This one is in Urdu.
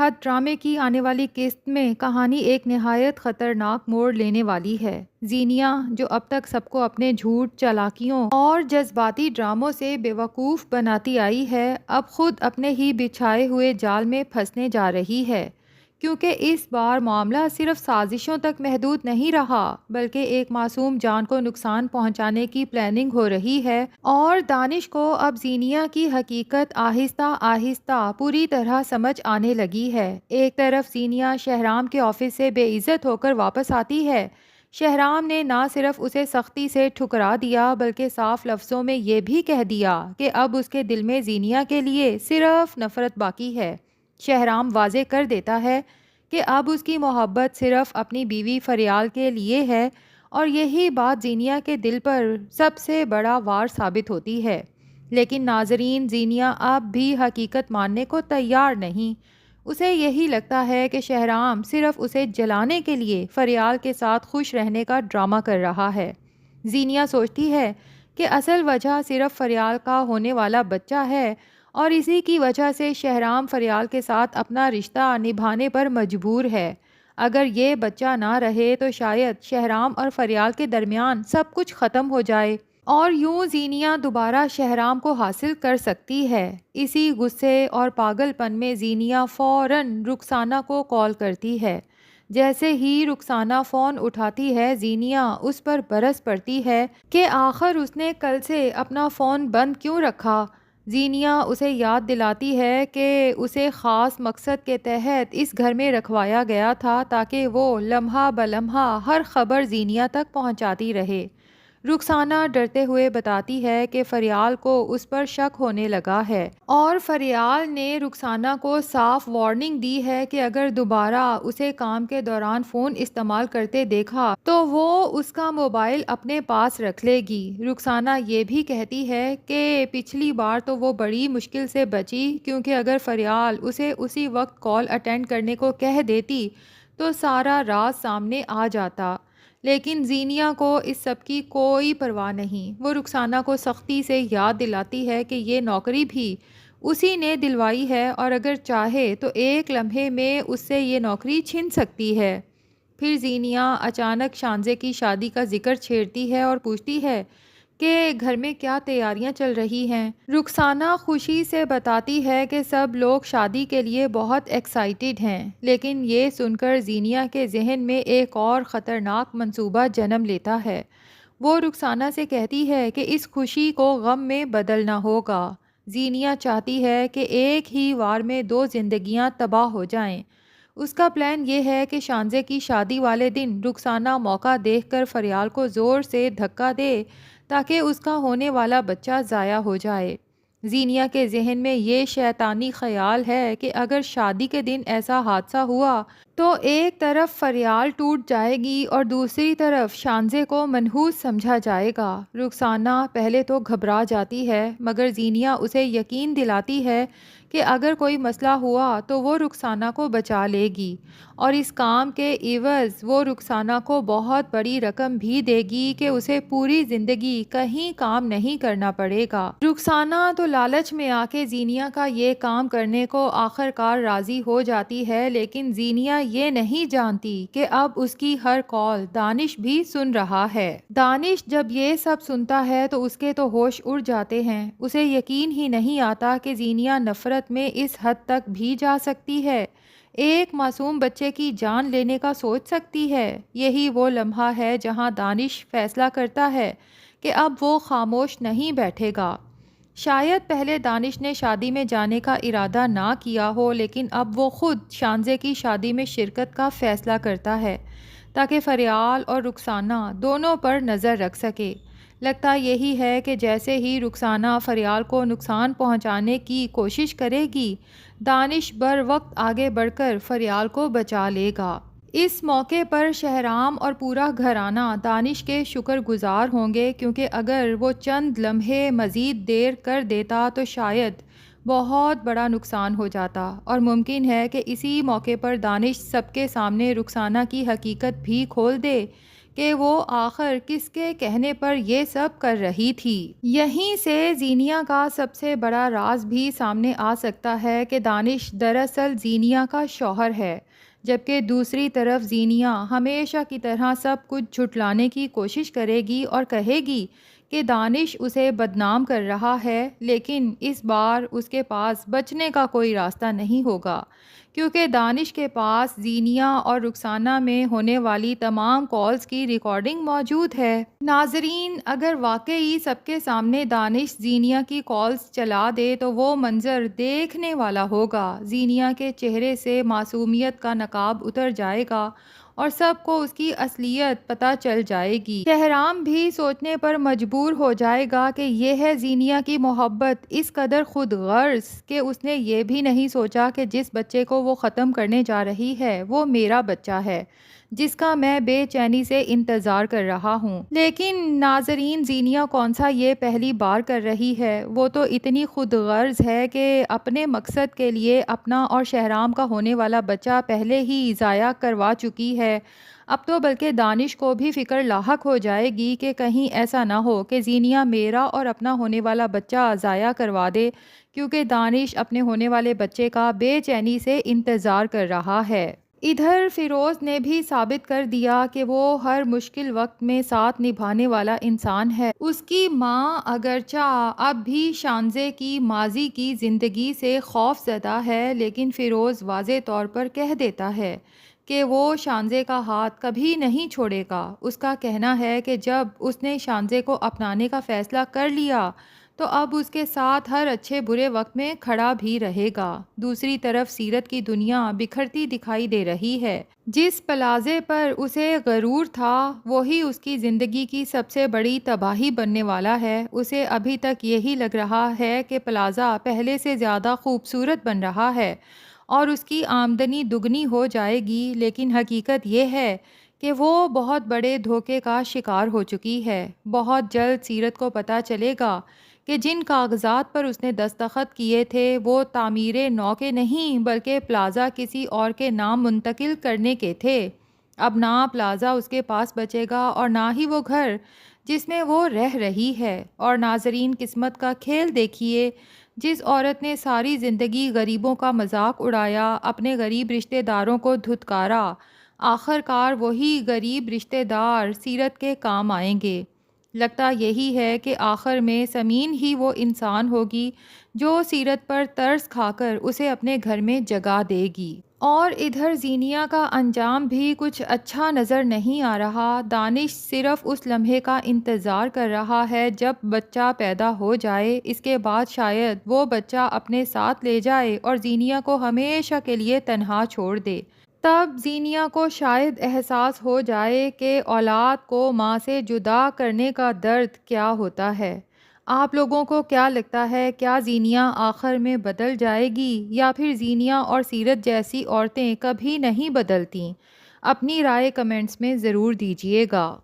ہاتھ ڈرامے کی آنے والی قسط میں کہانی ایک نہایت خطرناک موڑ لینے والی ہے۔ زینیہ، جو اب تک سب کو اپنے جھوٹ، چالاکیوں اور جذباتی ڈراموں سے بیوقوف بناتی آئی ہے، اب خود اپنے ہی بچھائے ہوئے جال میں پھنسنے جا رہی ہے، کیونکہ اس بار معاملہ صرف سازشوں تک محدود نہیں رہا، بلکہ ایک معصوم جان کو نقصان پہنچانے کی پلاننگ ہو رہی ہے۔ اور دانش کو اب زینیہ کی حقیقت آہستہ آہستہ پوری طرح سمجھ آنے لگی ہے۔ ایک طرف زینیہ شہرام کے آفس سے بے عزت ہو کر واپس آتی ہے۔ شہرام نے نہ صرف اسے سختی سے ٹھکرا دیا بلکہ صاف لفظوں میں یہ بھی کہہ دیا کہ اب اس کے دل میں زینیہ کے لیے صرف نفرت باقی ہے۔ شہرام واضح کر دیتا ہے کہ اب اس کی محبت صرف اپنی بیوی فریال کے لیے ہے، اور یہی بات زینیہ کے دل پر سب سے بڑا وار ثابت ہوتی ہے۔ لیکن ناظرین، زینیہ اب بھی حقیقت ماننے کو تیار نہیں۔ اسے یہی لگتا ہے کہ شہرام صرف اسے جلانے کے لیے فریال کے ساتھ خوش رہنے کا ڈرامہ کر رہا ہے۔ زینیہ سوچتی ہے کہ اصل وجہ صرف فریال کا ہونے والا بچہ ہے، اور اسی کی وجہ سے شہرام فریال کے ساتھ اپنا رشتہ نبھانے پر مجبور ہے۔ اگر یہ بچہ نہ رہے تو شاید شہرام اور فریال کے درمیان سب کچھ ختم ہو جائے، اور یوں زینیہ دوبارہ شہرام کو حاصل کر سکتی ہے۔ اسی غصے اور پاگل پن میں زینیہ فوراً رخسانہ کو کال کرتی ہے۔ جیسے ہی رخسانہ فون اٹھاتی ہے، زینیہ اس پر برس پڑتی ہے کہ آخر اس نے کل سے اپنا فون بند کیوں رکھا۔ زینیہ اسے یاد دلاتی ہے کہ اسے خاص مقصد کے تحت اس گھر میں رکھوایا گیا تھا، تاکہ وہ لمحہ بلمحہ ہر خبر زینیہ تک پہنچاتی رہے۔ رخسانہ ڈرتے ہوئے بتاتی ہے کہ فریال کو اس پر شک ہونے لگا ہے، اور فریال نے رخسانہ کو صاف وارننگ دی ہے کہ اگر دوبارہ اسے کام کے دوران فون استعمال کرتے دیکھا تو وہ اس کا موبائل اپنے پاس رکھ لے گی۔ رخسانہ یہ بھی کہتی ہے کہ پچھلی بار تو وہ بڑی مشکل سے بچی، کیونکہ اگر فریال اسے اسی وقت کال اٹینڈ کرنے کو کہہ دیتی تو سارا راز سامنے آ جاتا۔ لیکن زینیہ کو اس سب کی کوئی پرواہ نہیں۔ وہ رخسانہ کو سختی سے یاد دلاتی ہے کہ یہ نوکری بھی اسی نے دلوائی ہے، اور اگر چاہے تو ایک لمحے میں اس سے یہ نوکری چھن سکتی ہے۔ پھر زینیہ اچانک شانزے کی شادی کا ذکر چھیڑتی ہے اور پوچھتی ہے کہ گھر میں کیا تیاریاں چل رہی ہیں۔ رخسانہ خوشی سے بتاتی ہے کہ سب لوگ شادی کے لیے بہت ایکسائٹڈ ہیں، لیکن یہ سن کر زینیہ کے ذہن میں ایک اور خطرناک منصوبہ جنم لیتا ہے۔ وہ رخسانہ سے کہتی ہے کہ اس خوشی کو غم میں بدلنا ہوگا۔ زینیہ چاہتی ہے کہ ایک ہی وار میں دو زندگیاں تباہ ہو جائیں۔ اس کا پلان یہ ہے کہ شانزے کی شادی والے دن رخسانہ موقع دیکھ کر فریال کو زور سے دھکا دے تاکہ اس کا ہونے والا بچہ ضائع ہو جائے۔ زینیہ کے ذہن میں یہ شیطانی خیال ہے کہ اگر شادی کے دن ایسا حادثہ ہوا تو ایک طرف فریال ٹوٹ جائے گی اور دوسری طرف شانزے کو منحوس سمجھا جائے گا۔ رخسانہ پہلے تو گھبرا جاتی ہے، مگر زینیہ اسے یقین دلاتی ہے کہ اگر کوئی مسئلہ ہوا تو وہ رخسانہ کو بچا لے گی، اور اس کام کے عوض وہ رخسانہ کو بہت بڑی رقم بھی دے گی کہ اسے پوری زندگی کہیں کام نہیں کرنا پڑے گا۔ رخسانہ تو لالچ میں آ کے زینیہ کا یہ کام کرنے کو آخر کار راضی ہو جاتی ہے، لیکن زینیہ یہ نہیں جانتی کہ اب اس کی ہر کال دانش بھی سن رہا ہے۔ دانش جب یہ سب سنتا ہے تو اس کے تو ہوش اڑ جاتے ہیں۔ اسے یقین ہی نہیں آتا کہ زینیہ نفرت میں اس حد تک بھی جا سکتی ہے، ایک معصوم بچے کی جان لینے کا سوچ سکتی ہے۔ یہی وہ لمحہ ہے جہاں دانش فیصلہ کرتا ہے کہ اب وہ خاموش نہیں بیٹھے گا۔ شاید پہلے دانش نے شادی میں جانے کا ارادہ نہ کیا ہو، لیکن اب وہ خود شانزے کی شادی میں شرکت کا فیصلہ کرتا ہے تاکہ فریال اور رخسانہ دونوں پر نظر رکھ سکے۔ لگتا یہی ہے کہ جیسے ہی رخسانہ فریال کو نقصان پہنچانے کی کوشش کرے گی، دانش بر وقت آگے بڑھ کر فریال کو بچا لے گا۔ اس موقع پر شہرام اور پورا گھرانہ دانش کے شکر گزار ہوں گے، کیونکہ اگر وہ چند لمحے مزید دیر کر دیتا تو شاید بہت بڑا نقصان ہو جاتا، اور ممکن ہے کہ اسی موقع پر دانش سب کے سامنے رخسانہ کی حقیقت بھی کھول دے کہ وہ آخر کس کے کہنے پر یہ سب کر رہی تھی۔ یہیں سے زینیہ کا سب سے بڑا راز بھی سامنے آ سکتا ہے کہ دانش دراصل زینیہ کا شوہر ہے، جبکہ دوسری طرف زینیہ ہمیشہ کی طرح سب کچھ جھٹلانے کی کوشش کرے گی اور کہے گی کہ دانش اسے بدنام کر رہا ہے، لیکن اس بار اس کے پاس بچنے کا کوئی راستہ نہیں ہوگا، کیونکہ دانش کے پاس زینیہ اور رخسانہ میں ہونے والی تمام کالز کی ریکارڈنگ موجود ہے۔ ناظرین، اگر واقعی سب کے سامنے دانش زینیہ کی کالز چلا دے تو وہ منظر دیکھنے والا ہوگا۔ زینیہ کے چہرے سے معصومیت کا نقاب اتر جائے گا اور سب کو اس کی اصلیت پتہ چل جائے گی۔ شہرام بھی سوچنے پر مجبور ہو جائے گا کہ یہ ہے زینیہ کی محبت اس قدر خود غرض کہ اس نے یہ بھی نہیں سوچا کہ جس بچے کو وہ ختم کرنے جا رہی ہے وہ میرا بچہ ہے، جس کا میں بے چینی سے انتظار کر رہا ہوں۔ لیکن ناظرین، زینیہ کون سا یہ پہلی بار کر رہی ہے؟ وہ تو اتنی خود غرض ہے کہ اپنے مقصد کے لیے اپنا اور شہرام کا ہونے والا بچہ پہلے ہی ضائع کروا چکی ہے۔ اب تو بلکہ دانش کو بھی فکر لاحق ہو جائے گی کہ کہیں ایسا نہ ہو کہ زینیہ میرا اور اپنا ہونے والا بچہ ضائع کروا دے، کیونکہ دانش اپنے ہونے والے بچے کا بے چینی سے انتظار کر رہا ہے۔ ادھر فیروز نے بھی ثابت کر دیا کہ وہ ہر مشکل وقت میں ساتھ نبھانے والا انسان ہے۔ اس کی ماں اگرچہ اب بھی شانزے کی ماضی کی زندگی سے خوف زدہ ہے، لیکن فیروز واضح طور پر کہہ دیتا ہے کہ وہ شانزے کا ہاتھ کبھی نہیں چھوڑے گا۔ اس کا کہنا ہے کہ جب اس نے شانزے کو اپنانے کا فیصلہ کر لیا تو اب اس کے ساتھ ہر اچھے برے وقت میں کھڑا بھی رہے گا۔ دوسری طرف سیرت کی دنیا بکھرتی دکھائی دے رہی ہے۔ جس پلازے پر اسے غرور تھا وہی اس کی زندگی کی سب سے بڑی تباہی بننے والا ہے۔ اسے ابھی تک یہی لگ رہا ہے کہ پلازہ پہلے سے زیادہ خوبصورت بن رہا ہے اور اس کی آمدنی دگنی ہو جائے گی، لیکن حقیقت یہ ہے کہ وہ بہت بڑے دھوکے کا شکار ہو چکی ہے۔ بہت جلد سیرت کو پتہ چلے گا کہ جن کاغذات پر اس نے دستخط کیے تھے وہ تعمیر نو کے نہیں بلکہ پلازہ کسی اور کے نام منتقل کرنے کے تھے۔ اب نہ پلازہ اس کے پاس بچے گا اور نہ ہی وہ گھر جس میں وہ رہ رہی ہے۔ اور ناظرین، قسمت کا کھیل دیکھیے، جس عورت نے ساری زندگی غریبوں کا مذاق اڑایا، اپنے غریب رشتہ داروں کو دھتکارا، آخر کار وہی غریب رشتہ دار سیرت کے کام آئیں گے۔ لگتا یہی ہے کہ آخر میں سمین ہی وہ انسان ہوگی جو سیرت پر ترس کھا کر اسے اپنے گھر میں جگہ دے گی۔ اور ادھر زینیہ کا انجام بھی کچھ اچھا نظر نہیں آ رہا۔ دانش صرف اس لمحے کا انتظار کر رہا ہے جب بچہ پیدا ہو جائے، اس کے بعد شاید وہ بچہ اپنے ساتھ لے جائے اور زینیہ کو ہمیشہ کے لیے تنہا چھوڑ دے۔ تب زینیہ کو شاید احساس ہو جائے کہ اولاد کو ماں سے جدا کرنے کا درد کیا ہوتا ہے۔ آپ لوگوں کو کیا لگتا ہے، کیا زینیہ آخر میں بدل جائے گی یا پھر زینیہ اور سیرت جیسی عورتیں کبھی نہیں بدلتیں؟ اپنی رائے کمنٹس میں ضرور دیجیے گا۔